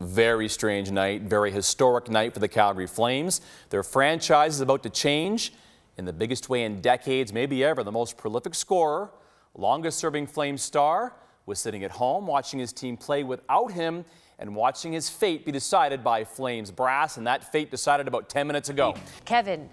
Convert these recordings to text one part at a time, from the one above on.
Very strange night, very historic night for the Calgary Flames. Their franchise is about to change in the biggest way in decades, maybe ever. The most prolific scorer, longest-serving Flames star, was sitting at home watching his team play without him and watching his fate be decided by Flames brass, and that fate decided about 10 minutes ago. Kevin.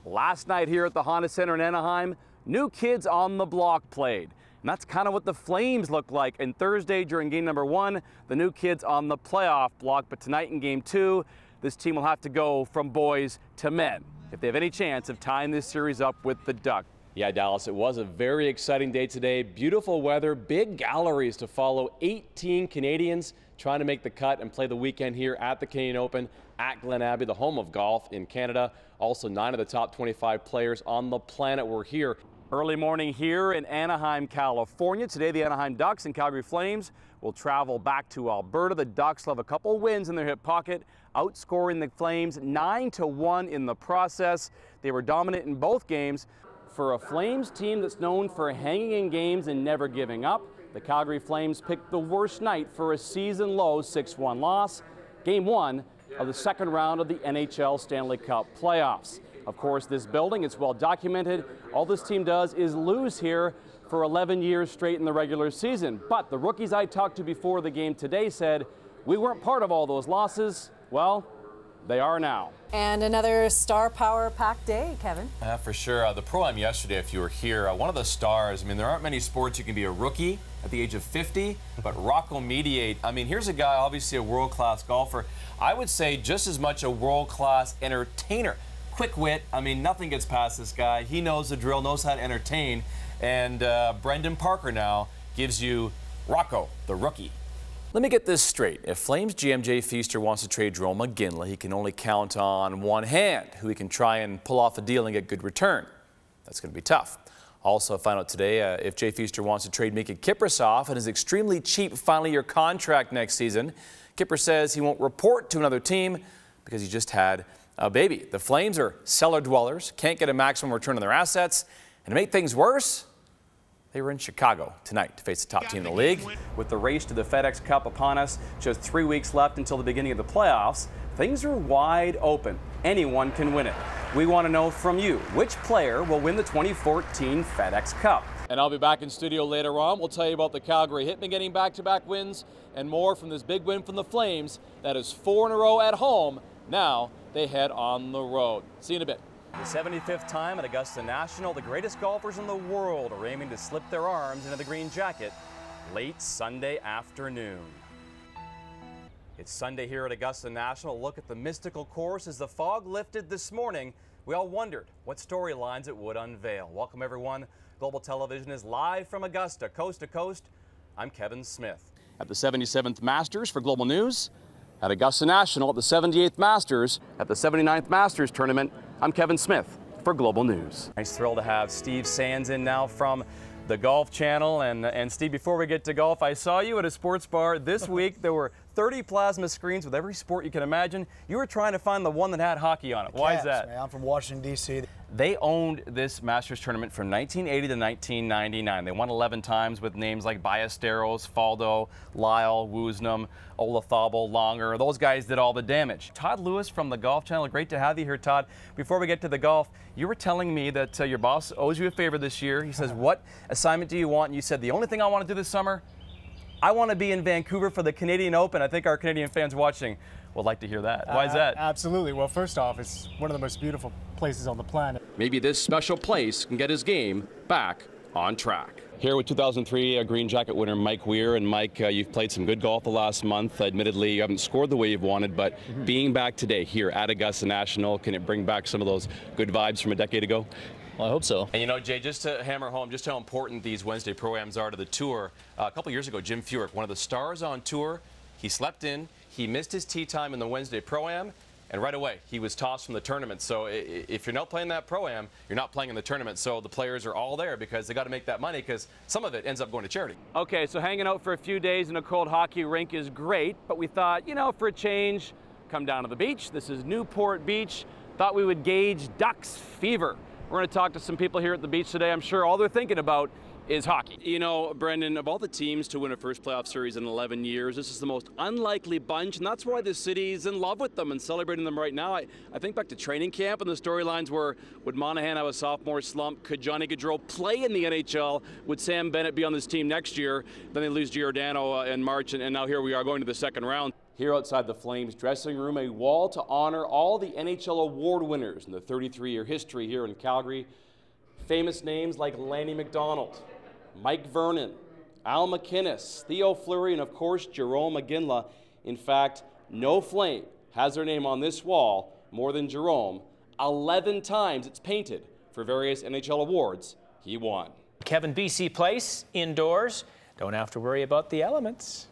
Last night here at the Honda Center in Anaheim, New Kids on the Block played. And that's kind of what the Flames look like. And Thursday during game number 1, the New Kids on the playoff block. But tonight in game 2, this team will have to go from boys to men if they have any chance of tying this series up with the Ducks. Yeah, Dallas, it was a very exciting day today. Beautiful weather, big galleries to follow. 18 Canadians trying to make the cut and play the weekend here at the Canadian Open at Glen Abbey, the home of golf in Canada. Also, 9 of the top 25 players on the planet were here. Early morning here in Anaheim, California. Today, the Anaheim Ducks and Calgary Flames will travel back to Alberta. The Ducks will have a couple wins in their hip pocket, outscoring the Flames 9-1 in the process. They were dominant in both games. For a Flames team that's known for hanging in games and never giving up, the Calgary Flames picked the worst night for a season-low 6-1 loss, Game 1 of the second round of the NHL Stanley Cup playoffs. Of course, this building, it's well documented. All this team does is lose here for 11 years straight in the regular season. But the rookies I talked to before the game today said, we weren't part of all those losses. Well, they are now. And another star power packed day, Kevin. For sure. The Pro-Am yesterday, if you were here, one of the stars, I mean, there aren't many sports you can be a rookie at the age of 50, but Rocco Mediate, I mean, here's a guy, obviously a world-class golfer. I would say just as much a world-class entertainer. Quick wit, I mean, nothing gets past this guy. He knows the drill, knows how to entertain. And Brendan Parker now gives you Rocco, the rookie. Let me get this straight. If Flames GM Jay Feaster wants to trade Jarome McGinley, he can only count on one hand who he can try and pull off a deal and get good return. That's going to be tough. Also, find out today if Jay Feaster wants to trade Miikka Kiprusoff and his extremely cheap final year contract next season. Kipper says he won't report to another team because he just had a baby. The Flames are cellar dwellers, can't get a maximum return on their assets, and to make things worse, they were in Chicago tonight to face the top team in the league. With the race to the FedEx Cup upon us, just 3 weeks left until the beginning of the playoffs, things are wide open. Anyone can win it. We want to know from you, which player will win the 2014 FedEx Cup? And I'll be back in studio later on. We'll tell you about the Calgary Hitmen getting back-to-back wins and more from this big win from the Flames. That is 4 in a row at home. Now they head on the road. See you in a bit. The 75th time at Augusta National, the greatest golfers in the world are aiming to slip their arms into the green jacket late Sunday afternoon. It's Sunday here at Augusta National. Look at the mystical course as the fog lifted this morning. We all wondered what storylines it would unveil. Welcome, everyone. Global Television is live from Augusta, coast to coast. I'm Kevin Smith. At the 77th Masters for Global News, at Augusta National at the 78th Masters, at the 79th Masters Tournament, I'm Kevin Smith for Global News. Nice thrill to have Steve Sands in now from the Golf Channel. And Steve, before we get to golf, I saw you at a sports bar this week. There were 30 plasma screens with every sport you can imagine. You were trying to find the one that had hockey on it. Why is that? Man, I'm from Washington, D.C. They owned this Masters tournament from 1980 to 1999. They won 11 times with names like Ballesteros, Faldo, Lyle, Woosnam, Olazabal, Longer. Those guys did all the damage. Todd Lewis from the Golf Channel, great to have you here, Todd. Before we get to the golf, you were telling me that your boss owes you a favor this year. He says, what assignment do you want? And you said, the only thing I want to do this summer, I want to be in Vancouver for the Canadian Open. I think our Canadian fans watching would like to hear that. Why is that? Absolutely. Well, first off, it's one of the most beautiful places on the planet. Maybe this special place can get his game back on track. Here with 2003 Green Jacket winner Mike Weir. And Mike, you've played some good golf the last month. Admittedly, you haven't scored the way you've wanted, but being back today here at Augusta National, can it bring back some of those good vibes from a decade ago? Well, I hope so. And you know, Jay, just to hammer home just how important these Wednesday Pro-Ams are to the tour, a couple years ago, Jim Furyk, one of the stars on tour, he slept in, he missed his tee time in the Wednesday Pro-Am, and right away he was tossed from the tournament. So if you're not playing that Pro-Am, you're not playing in the tournament. So the players are all there because they got to make that money, because some of it ends up going to charity. Okay, so hanging out for a few days in a cold hockey rink is great, but we thought, you know, for a change, come down to the beach. This is Newport Beach. Thought we would gauge Ducks fever. We're going to talk to some people here at the beach today. I'm sure all they're thinking about is hockey. You know, Brendan, of all the teams to win a first playoff series in 11 years, this is the most unlikely bunch, and that's why the city's in love with them and celebrating them right now. I think back to training camp, and the storylines were, would Monahan have a sophomore slump? Could Johnny Gaudreau play in the NHL? Would Sam Bennett be on this team next year? Then they lose Giordano in March, and now here we are going to the second round. Here outside the Flames dressing room, a wall to honor all the NHL award winners in the 33-year history here in Calgary. Famous names like Lanny McDonald, Mike Vernon, Al MacInnis, Theo Fleury, and of course Jarome Iginla. In fact, no Flame has their name on this wall more than Jarome. 11 times it's painted for various NHL awards he won. Kevin, BC Place, indoors. Don't have to worry about the elements.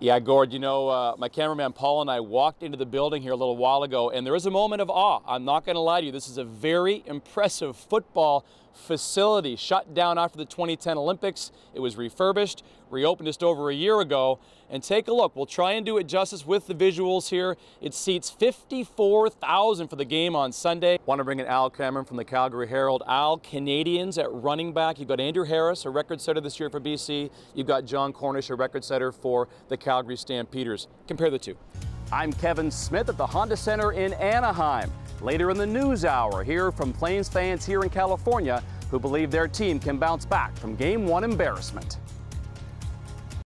Yeah, Gord, you know, my cameraman Paul and I walked into the building here a little while ago, and there is a moment of awe. I'm not going to lie to you. This is a very impressive football facility shut down after the 2010 Olympics. It was refurbished, reopened just over a year ago. And take a look. We'll try and do it justice with the visuals here. It seats 54,000 for the game on Sunday. Want to bring in Al Cameron from the Calgary Herald. Al, Canadians at running back. You've got Andrew Harris, a record setter this year for BC. You've got John Cornish, a record setter for the Calgary Stampeders. Compare the two. I'm Kevin Smith at the Honda Center in Anaheim. Later in the news hour, hear from Flames fans here in California who believe their team can bounce back from Game 1 embarrassment.